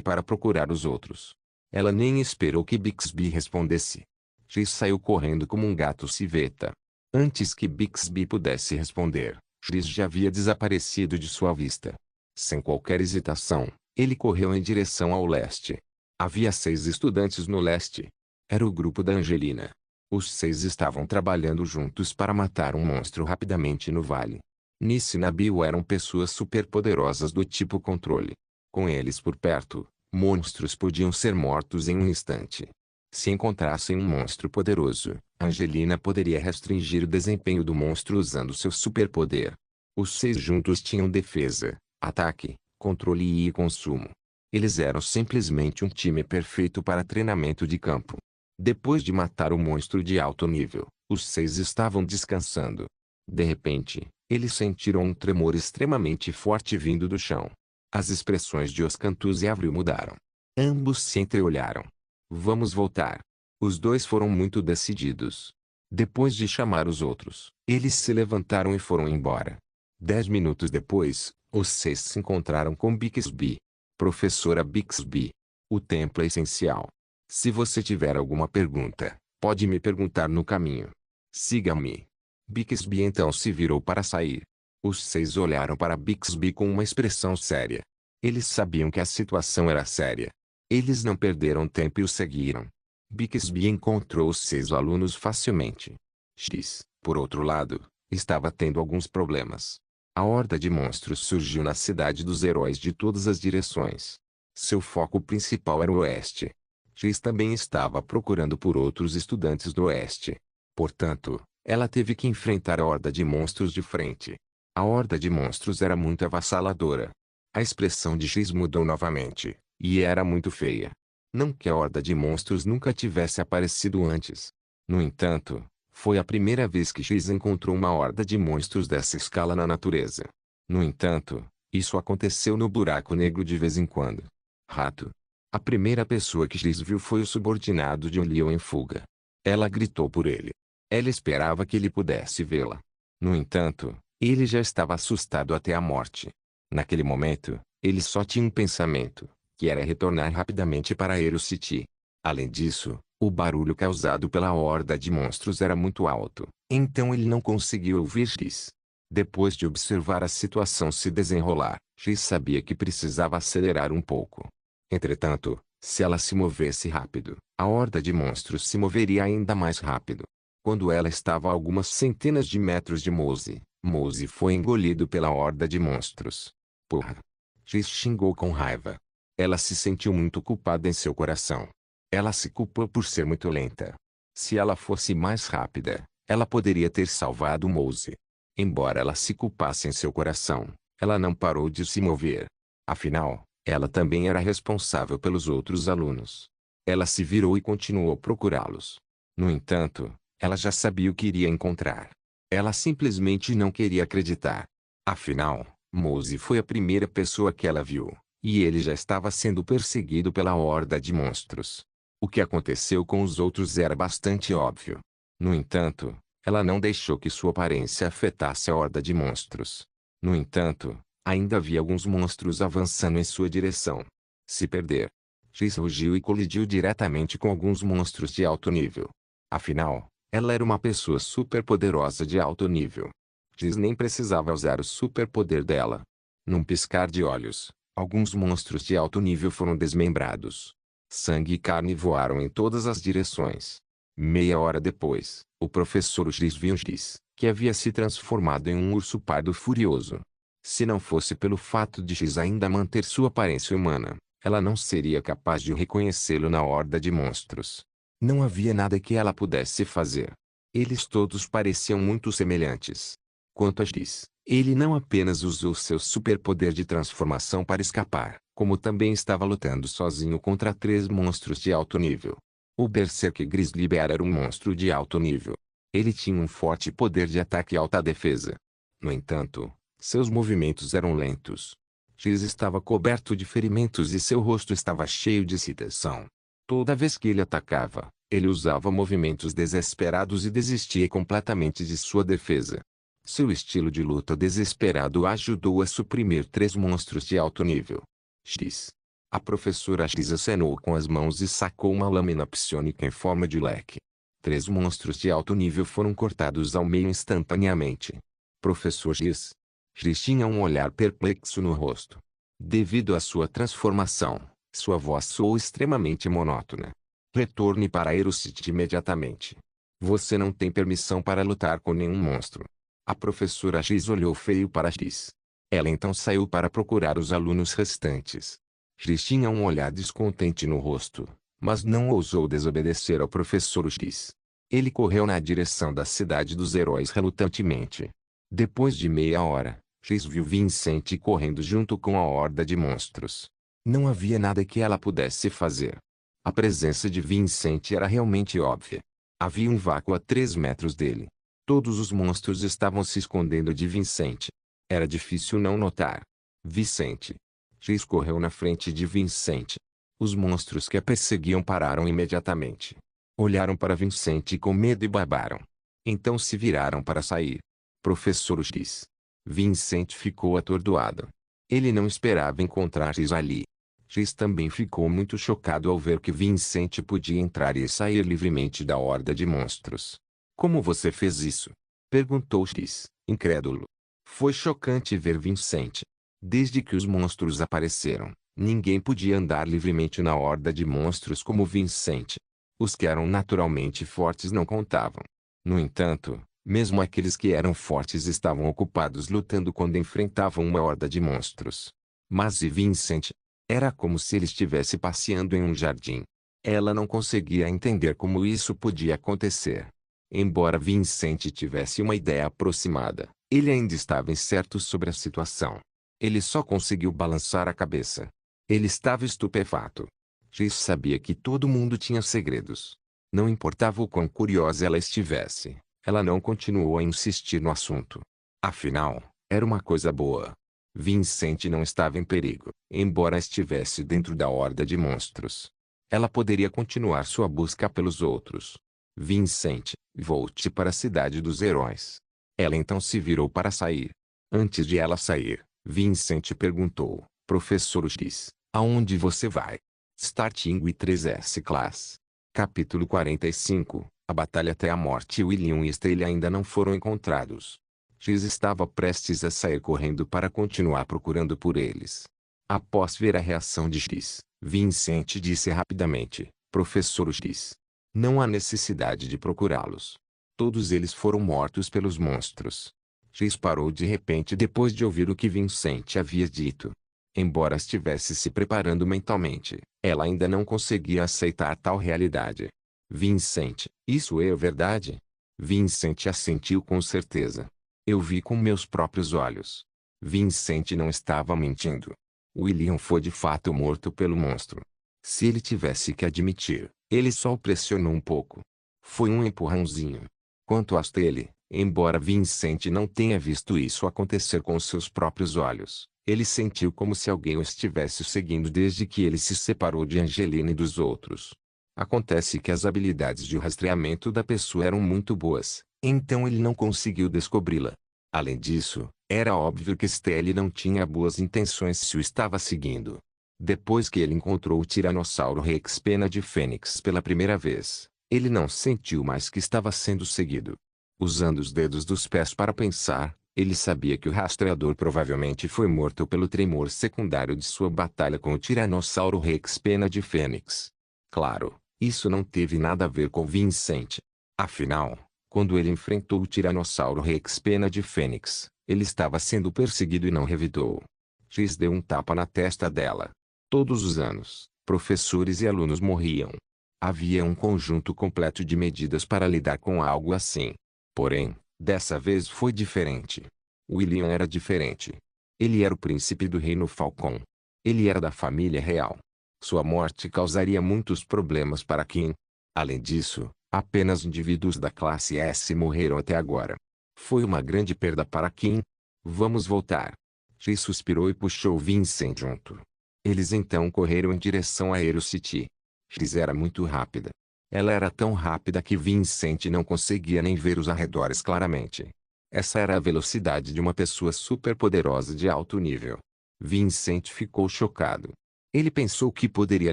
para procurar os outros. Ela nem esperou que Bixby respondesse. X saiu correndo como um gato civeta. Antes que Bixby pudesse responder, X já havia desaparecido de sua vista. Sem qualquer hesitação, ele correu em direção ao leste. Havia 6 estudantes no leste. Era o grupo da Angelina. Os 6 estavam trabalhando juntos para matar um monstro rapidamente no vale. Nice e Nabil eram pessoas superpoderosas do tipo controle. Com eles por perto, monstros podiam ser mortos em um instante. Se encontrassem um monstro poderoso, Angelina poderia restringir o desempenho do monstro usando seu superpoder. Os 6 juntos tinham defesa, ataque, controle e consumo. Eles eram simplesmente um time perfeito para treinamento de campo. Depois de matar o monstro de alto nível, os 6 estavam descansando. De repente, eles sentiram um tremor extremamente forte vindo do chão. As expressões de Oscanthus e Avril mudaram. Ambos se entreolharam. Vamos voltar. Os dois foram muito decididos. Depois de chamar os outros, eles se levantaram e foram embora. 10 minutos depois, os 6 se encontraram com Bixby. Professora Bixby. O templo é essencial. Se você tiver alguma pergunta, pode me perguntar no caminho. Siga-me. Bixby então se virou para sair. Os 6 olharam para Bixby com uma expressão séria. Eles sabiam que a situação era séria. Eles não perderam tempo e o seguiram. Bixby encontrou os 6 alunos facilmente. X, por outro lado, estava tendo alguns problemas. A horda de monstros surgiu na cidade dos heróis de todas as direções. Seu foco principal era o oeste. X também estava procurando por outros estudantes do oeste. Portanto, ela teve que enfrentar a horda de monstros de frente. A horda de monstros era muito avassaladora. A expressão de X mudou novamente, e era muito feia. Não que a horda de monstros nunca tivesse aparecido antes. No entanto, foi a primeira vez que X encontrou uma horda de monstros dessa escala na natureza. No entanto, isso aconteceu no buraco negro de vez em quando. Rato. A primeira pessoa que X viu foi o subordinado de um leão em fuga. Ela gritou por ele. Ela esperava que ele pudesse vê-la. No entanto, ele já estava assustado até a morte. Naquele momento, ele só tinha um pensamento, que era retornar rapidamente para Aero City. Além disso, o barulho causado pela horda de monstros era muito alto, então ele não conseguiu ouvir X. Depois de observar a situação se desenrolar, X sabia que precisava acelerar um pouco. Entretanto, se ela se movesse rápido, a horda de monstros se moveria ainda mais rápido. Quando ela estava a algumas centenas de metros de Mose, Mose foi engolido pela horda de monstros. Porra! X xingou com raiva. Ela se sentiu muito culpada em seu coração. Ela se culpou por ser muito lenta. Se ela fosse mais rápida, ela poderia ter salvado Mose. Embora ela se culpasse em seu coração, ela não parou de se mover. Afinal, ela também era responsável pelos outros alunos. Ela se virou e continuou a procurá-los. No entanto, ela já sabia o que iria encontrar. Ela simplesmente não queria acreditar. Afinal, Mose foi a primeira pessoa que ela viu, e ele já estava sendo perseguido pela horda de monstros. O que aconteceu com os outros era bastante óbvio. No entanto, ela não deixou que sua aparência afetasse a horda de monstros. No entanto, ainda havia alguns monstros avançando em sua direção. Se perder, X rugiu e colidiu diretamente com alguns monstros de alto nível. Afinal, ela era uma pessoa superpoderosa de alto nível. X nem precisava usar o superpoder dela. Num piscar de olhos, alguns monstros de alto nível foram desmembrados. Sangue e carne voaram em todas as direções. Meia hora depois, o professor X viu X, que havia se transformado em um urso pardo furioso. Se não fosse pelo fato de X ainda manter sua aparência humana, ela não seria capaz de reconhecê-lo na horda de monstros. Não havia nada que ela pudesse fazer. Eles todos pareciam muito semelhantes. Quanto a X, ele não apenas usou seu superpoder de transformação para escapar, como também estava lutando sozinho contra 3 monstros de alto nível. O Berserk Grizzly Bear era um monstro de alto nível. Ele tinha um forte poder de ataque e alta defesa. No entanto, seus movimentos eram lentos. X estava coberto de ferimentos e seu rosto estava cheio de excitação. Toda vez que ele atacava, ele usava movimentos desesperados e desistia completamente de sua defesa. Seu estilo de luta desesperado ajudou a suprimir 3 monstros de alto nível. X. A professora X acenou com as mãos e sacou uma lâmina psionica em forma de leque. 3 monstros de alto nível foram cortados ao meio instantaneamente. Professor X. X tinha um olhar perplexo no rosto. Devido à sua transformação, sua voz soou extremamente monótona. Retorne para Aerocity imediatamente. Você não tem permissão para lutar com nenhum monstro. A professora X olhou feio para X. Ela então saiu para procurar os alunos restantes. X tinha um olhar descontente no rosto, mas não ousou desobedecer ao professor X. Ele correu na direção da cidade dos heróis relutantemente. Depois de meia hora, X viu Vincent correndo junto com a horda de monstros. Não havia nada que ela pudesse fazer. A presença de Vincent era realmente óbvia. Havia um vácuo a 3 metros dele. Todos os monstros estavam se escondendo de Vincent. Era difícil não notar. Vincent. X correu na frente de Vincent. Os monstros que a perseguiam pararam imediatamente. Olharam para Vincent com medo e babaram. Então se viraram para sair. Professor X. Vincent ficou atordoado. Ele não esperava encontrar X ali. X também ficou muito chocado ao ver que Vincent podia entrar e sair livremente da horda de monstros. Como você fez isso? Perguntou X, incrédulo. Foi chocante ver Vincent. Desde que os monstros apareceram, ninguém podia andar livremente na horda de monstros como Vincent. Os que eram naturalmente fortes não contavam. No entanto, mesmo aqueles que eram fortes estavam ocupados lutando quando enfrentavam uma horda de monstros. Mas e Vincent? Era como se ele estivesse passeando em um jardim. Ela não conseguia entender como isso podia acontecer. Embora Vincent tivesse uma ideia aproximada, ele ainda estava incerto sobre a situação. Ele só conseguiu balançar a cabeça. Ele estava estupefato. X sabia que todo mundo tinha segredos. Não importava o quão curiosa ela estivesse, ela não continuou a insistir no assunto. Afinal, era uma coisa boa. Vincent não estava em perigo, embora estivesse dentro da horda de monstros. Ela poderia continuar sua busca pelos outros. Vincent, volte para a cidade dos heróis. Ela então se virou para sair. Antes de ela sair, Vincent perguntou, Professor X, aonde você vai? Starting with 3S Class. Capítulo 45, A Batalha até a Morte. William e Steele ainda não foram encontrados. X estava prestes a sair correndo para continuar procurando por eles. Após ver a reação de X, Vincent disse rapidamente, Professor X. Não há necessidade de procurá-los. Todos eles foram mortos pelos monstros. X parou de repente depois de ouvir o que Vincent havia dito. Embora estivesse se preparando mentalmente, ela ainda não conseguia aceitar tal realidade. Vincent, isso é verdade? Vincent assentiu com certeza. Eu vi com meus próprios olhos. Vincent não estava mentindo. William foi de fato morto pelo monstro. Se ele tivesse que admitir, ele só o pressionou um pouco. Foi um empurrãozinho. Quanto a Steele, Embora Vincent não tenha visto isso acontecer com seus próprios olhos, ele sentiu como se alguém o estivesse seguindo desde que ele se separou de Angelina e dos outros. Acontece que as habilidades de rastreamento da pessoa eram muito boas, então ele não conseguiu descobri-la. Além disso, era óbvio que Stelle não tinha boas intenções se o estava seguindo. Depois que ele encontrou o Tiranossauro Rex Pena de Fênix pela primeira vez, ele não sentiu mais que estava sendo seguido. Usando os dedos dos pés para pensar, ele sabia que o rastreador provavelmente foi morto pelo tremor secundário de sua batalha com o Tiranossauro Rex Pena de Fênix. Claro, isso não teve nada a ver com Vincent. Afinal, quando ele enfrentou o Tiranossauro Rex Pena de Fênix, ele estava sendo perseguido e não revidou. X deu um tapa na testa dela. Todos os anos, professores e alunos morriam. Havia um conjunto completo de medidas para lidar com algo assim. Porém, dessa vez foi diferente. William era diferente. Ele era o príncipe do reino Falcon. Ele era da família real. Sua morte causaria muitos problemas para Kim. Além disso, apenas indivíduos da classe S morreram até agora. Foi uma grande perda para Kim. Vamos voltar. X suspirou e puxou Vincent junto. Eles então correram em direção a Aerocity. X era muito rápida. Ela era tão rápida que Vincent não conseguia nem ver os arredores claramente. Essa era a velocidade de uma pessoa superpoderosa de alto nível. Vincent ficou chocado. Ele pensou que poderia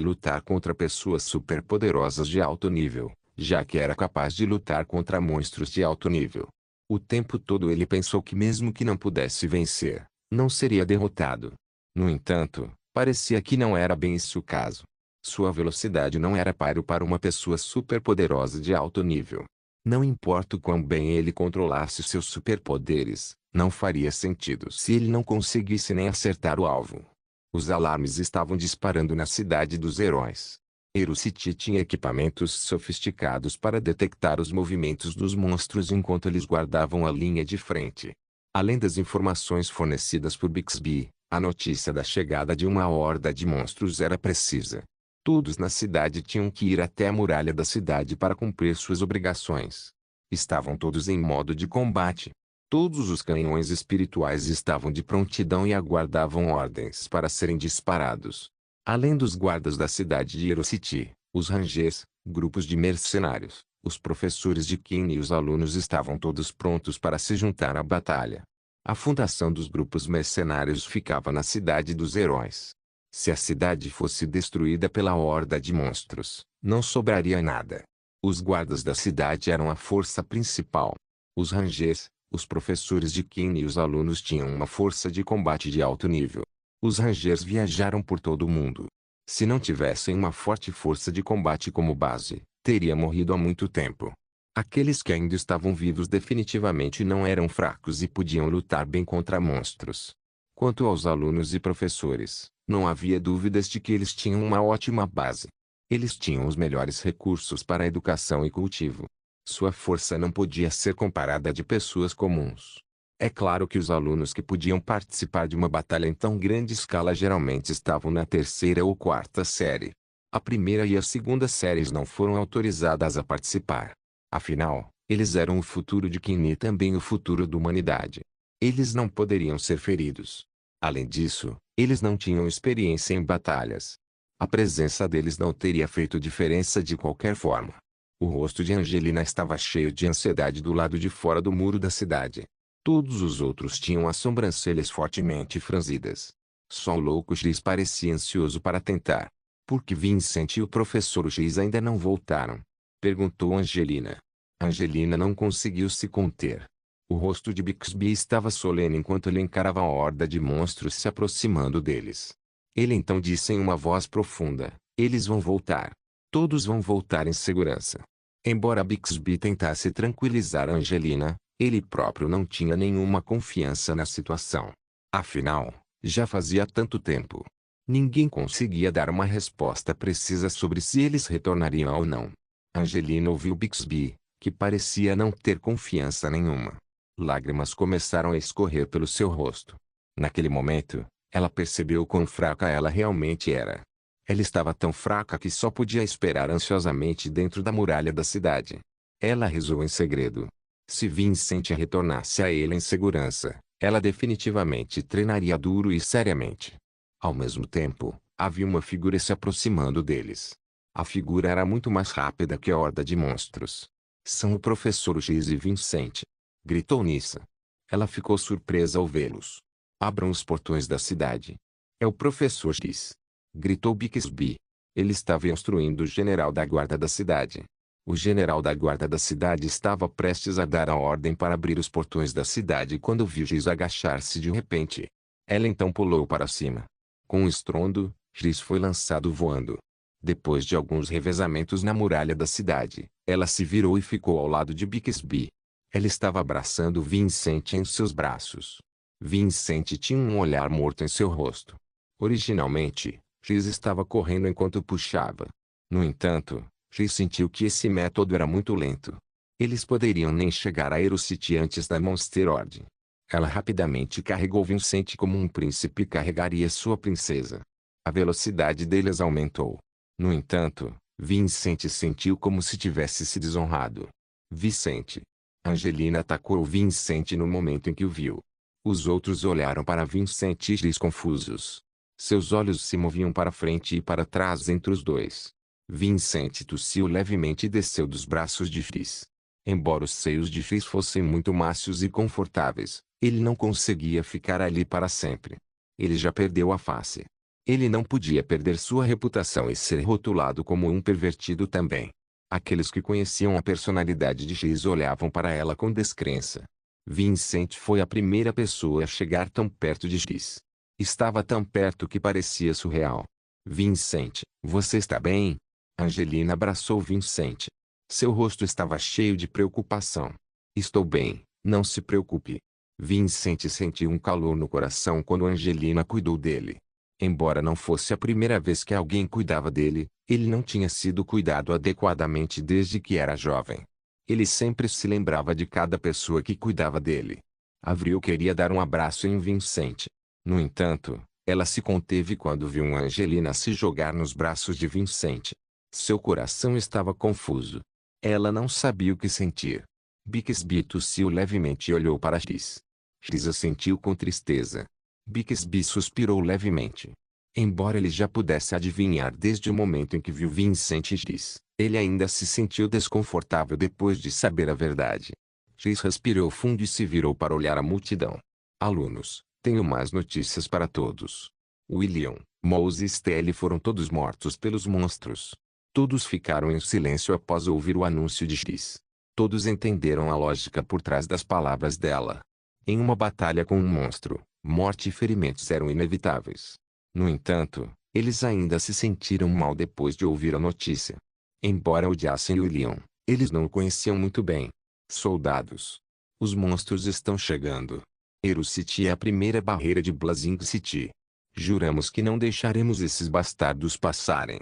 lutar contra pessoas superpoderosas de alto nível, já que era capaz de lutar contra monstros de alto nível. O tempo todo ele pensou que mesmo que não pudesse vencer, não seria derrotado. No entanto, parecia que não era bem esse o caso. Sua velocidade não era páreo para uma pessoa superpoderosa de alto nível. Não importa o quão bem ele controlasse seus superpoderes, não faria sentido se ele não conseguisse nem acertar o alvo. Os alarmes estavam disparando na cidade dos heróis. Aerocity tinha equipamentos sofisticados para detectar os movimentos dos monstros enquanto eles guardavam a linha de frente. Além das informações fornecidas por Bixby, a notícia da chegada de uma horda de monstros era precisa. Todos na cidade tinham que ir até a muralha da cidade para cumprir suas obrigações. Estavam todos em modo de combate. Todos os canhões espirituais estavam de prontidão e aguardavam ordens para serem disparados. Além dos guardas da cidade de Aerocity, os Rangers, grupos de mercenários, os professores de Kim e os alunos estavam todos prontos para se juntar à batalha. A fundação dos grupos mercenários ficava na cidade dos heróis. Se a cidade fosse destruída pela horda de monstros, não sobraria nada. Os guardas da cidade eram a força principal. Os Rangers, os professores de Kim e os alunos tinham uma força de combate de alto nível. Os Rangers viajaram por todo o mundo. Se não tivessem uma forte força de combate como base, teria morrido há muito tempo. Aqueles que ainda estavam vivos definitivamente não eram fracos e podiam lutar bem contra monstros. Quanto aos alunos e professores, não havia dúvidas de que eles tinham uma ótima base. Eles tinham os melhores recursos para a educação e cultivo. Sua força não podia ser comparada à de pessoas comuns. É claro que os alunos que podiam participar de uma batalha em tão grande escala geralmente estavam na terceira ou quarta série. A primeira e a segunda séries não foram autorizadas a participar. Afinal, eles eram o futuro de Kim e também o futuro da humanidade. Eles não poderiam ser feridos. Além disso, eles não tinham experiência em batalhas. A presença deles não teria feito diferença de qualquer forma. O rosto de Angelina estava cheio de ansiedade do lado de fora do muro da cidade. Todos os outros tinham as sobrancelhas fortemente franzidas. Só o louco X parecia ansioso para tentar. Por que Vincent e o professor X ainda não voltaram? Perguntou Angelina. Angelina não conseguiu se conter. O rosto de Bixby estava solene enquanto ele encarava a horda de monstros se aproximando deles. Ele então disse em uma voz profunda: eles vão voltar. Todos vão voltar em segurança. Embora Bixby tentasse tranquilizar Angelina, ele próprio não tinha nenhuma confiança na situação. Afinal, já fazia tanto tempo. Ninguém conseguia dar uma resposta precisa sobre se eles retornariam ou não. Angelina ouviu Bixby, que parecia não ter confiança nenhuma. Lágrimas começaram a escorrer pelo seu rosto. Naquele momento, ela percebeu quão fraca ela realmente era. Ela estava tão fraca que só podia esperar ansiosamente dentro da muralha da cidade. Ela rezou em segredo. Se Vincent retornasse a ele em segurança, ela definitivamente treinaria duro e seriamente. Ao mesmo tempo, havia uma figura se aproximando deles. A figura era muito mais rápida que a horda de monstros. "São o professor X e Vincent", gritou Nyssa. Ela ficou surpresa ao vê-los. "Abram os portões da cidade." "É o professor X", gritou Bixby. Ele estava instruindo o general da guarda da cidade. O general da guarda da cidade estava prestes a dar a ordem para abrir os portões da cidade quando viu X agachar-se de repente. Ela então pulou para cima. Com um estrondo, X foi lançado voando. Depois de alguns revezamentos na muralha da cidade, ela se virou e ficou ao lado de Bixby. Ela estava abraçando Vincent em seus braços. Vincent tinha um olhar morto em seu rosto. Originalmente, X estava correndo enquanto puxava. No entanto, X sentiu que esse método era muito lento. Eles poderiam nem chegar a Aerocity antes da Monster Horde. Ela rapidamente carregou Vincent como um príncipe carregaria sua princesa. A velocidade deles aumentou. No entanto, Vincent sentiu como se tivesse se desonrado. "Vicente." Angelina atacou Vincent no momento em que o viu. Os outros olharam para Vincent e X confusos. Seus olhos se moviam para frente e para trás entre os dois. Vincent tossiu levemente e desceu dos braços de X. Embora os seios de X fossem muito macios e confortáveis, ele não conseguia ficar ali para sempre. Ele já perdeu a face. Ele não podia perder sua reputação e ser rotulado como um pervertido também. Aqueles que conheciam a personalidade de X olhavam para ela com descrença. Vincent foi a primeira pessoa a chegar tão perto de X. Estava tão perto que parecia surreal. "Vincent, você está bem?" Angelina abraçou Vincent. Seu rosto estava cheio de preocupação. "Estou bem, não se preocupe." Vincent sentiu um calor no coração quando Angelina cuidou dele. Embora não fosse a primeira vez que alguém cuidava dele, ele não tinha sido cuidado adequadamente desde que era jovem. Ele sempre se lembrava de cada pessoa que cuidava dele. Avril queria dar um abraço em Vincent. No entanto, ela se conteve quando viu Angelina se jogar nos braços de Vincent. Seu coração estava confuso. Ela não sabia o que sentir. Bixby tossiu levemente e olhou para X. X assentiu com tristeza. Bixby suspirou levemente. Embora ele já pudesse adivinhar desde o momento em que viu Vincent e X, ele ainda se sentiu desconfortável depois de saber a verdade. X respirou fundo e se virou para olhar a multidão. "Alunos, tenho más notícias para todos. William, Mouse e Stelle foram todos mortos pelos monstros." Todos ficaram em silêncio após ouvir o anúncio de X. Todos entenderam a lógica por trás das palavras dela. Em uma batalha com um monstro, morte e ferimentos eram inevitáveis. No entanto, eles ainda se sentiram mal depois de ouvir a notícia. Embora odiassem William, eles não o conheciam muito bem. "Soldados. Os monstros estão chegando. Aerocity é a primeira barreira de Blazing City. Juramos que não deixaremos esses bastardos passarem."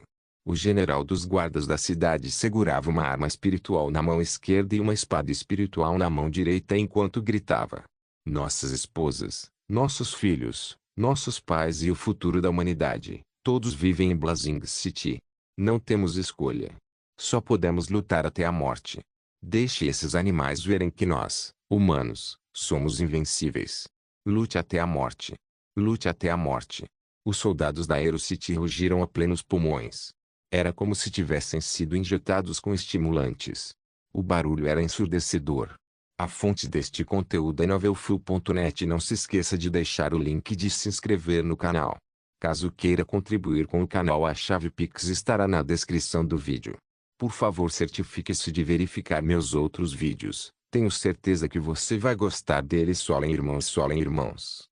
O general dos guardas da cidade segurava uma arma espiritual na mão esquerda e uma espada espiritual na mão direita enquanto gritava: "Nossas esposas, nossos filhos, nossos pais e o futuro da humanidade, todos vivem em Blazing City. Não temos escolha. Só podemos lutar até a morte. Deixe esses animais verem que nós, humanos, somos invencíveis. Lute até a morte. Lute até a morte." Os soldados da Aerocity rugiram a plenos pulmões. Era como se tivessem sido injetados com estimulantes. O barulho era ensurdecedor. A fonte deste conteúdo é novelfull.net. Não se esqueça de deixar o link e de se inscrever no canal. Caso queira contribuir com o canal, a chave Pix estará na descrição do vídeo. Por favor, certifique-se de verificar meus outros vídeos. Tenho certeza que você vai gostar deles. Solem irmãos, solem irmãos.